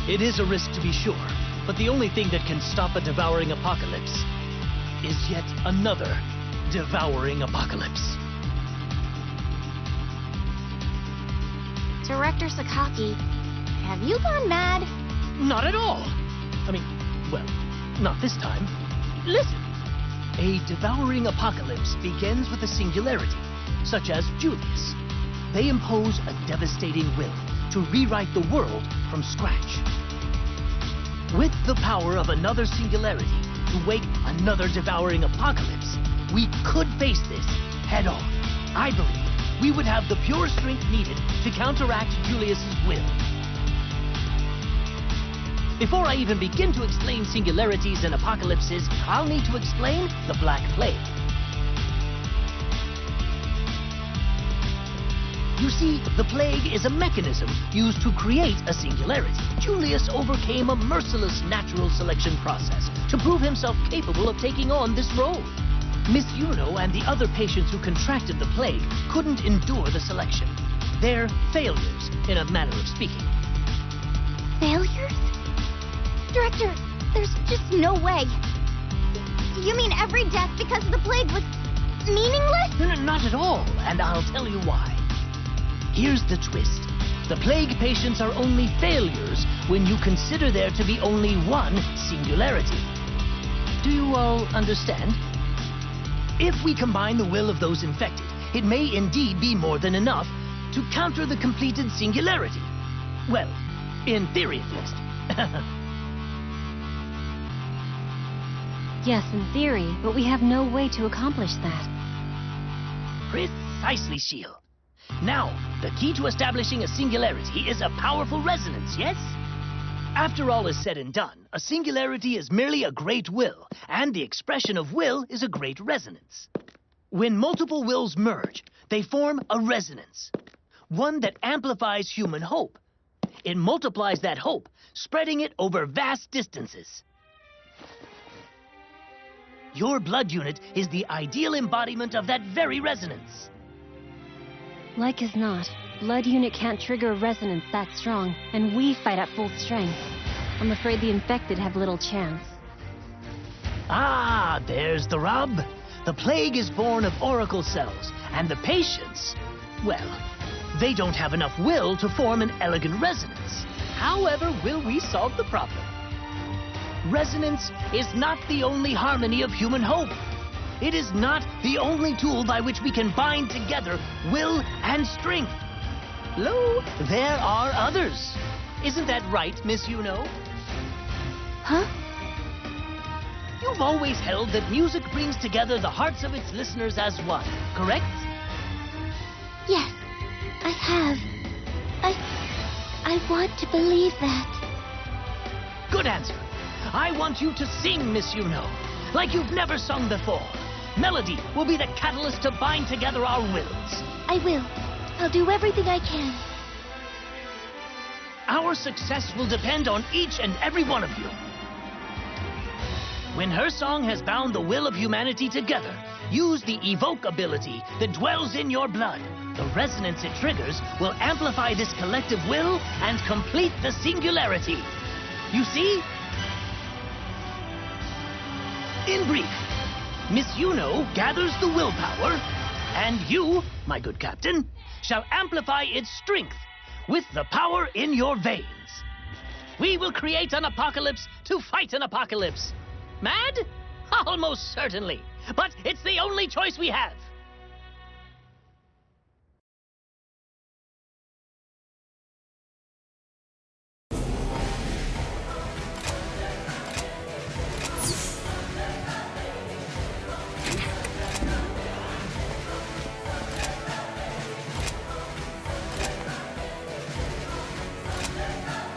It is a risk to be sure, but the only thing that can stop a devouring apocalypse is yet another devouring apocalypse. Director Sakaki, have you gone mad? Not at all. I mean, well, not this time. Listen. A devouring apocalypse begins with a singularity, such as Julius. They impose a devastating will to rewrite the world from scratch. With the power of another singularity to wake another devouring apocalypse, we could face this head on. I believe we would have the pure strength needed to counteract Julius's will. Before I even begin to explain singularities and apocalypses, I'll need to explain the Black Plague. You see, the plague is a mechanism used to create a singularity. Julius overcame a merciless natural selection process to prove himself capable of taking on this role. Miss Yuno and the other patients who contracted the plague couldn't endure the selection. They're failures, in a manner of speaking. Failures? Director, there's just no way. You mean every death because the plague was meaningless? No, not at all, and I'll tell you why. Here's the twist. The plague patients are only failures when you consider there to be only one singularity. Do you all understand? If we combine the will of those infected, it may indeed be more than enough to counter the completed singularity. Well, in theory at least. Yes, in theory, but we have no way to accomplish that. Precisely, Shield. Now, the key to establishing a singularity is a powerful resonance, yes? After all is said and done, a singularity is merely a great will, and the expression of will is a great resonance. When multiple wills merge, they form a resonance, one that amplifies human hope. It multiplies that hope, spreading it over vast distances. Your blood unit is the ideal embodiment of that very resonance. Like as not, blood unit can't trigger a resonance that strong, and we fight at full strength. I'm afraid the infected have little chance. Ah, there's the rub. The plague is born of oracle cells, and the patients, well, they don't have enough will to form an elegant resonance. However, will we solve the problem? Resonance is not the only harmony of human hope. It is not the only tool by which we can bind together will and strength. Lo, there are others. Isn't that right, Miss Yuno? Huh? You've always held that music brings together the hearts of its listeners as one, correct? Yes, I have. I want to believe that. Good answer. I want you to sing, Miss Yuno, like you've never sung before. Melody will be the catalyst to bind together our wills. I will. I'll do everything I can. Our success will depend on each and every one of you. When her song has bound the will of humanity together, use the evoke ability that dwells in your blood. The resonance it triggers will amplify this collective will and complete the singularity. You see? In brief, Miss Yuno gathers the willpower, and you, my good captain, shall amplify its strength with the power in your veins. We will create an apocalypse to fight an apocalypse. Mad? Almost certainly. But it's the only choice we have.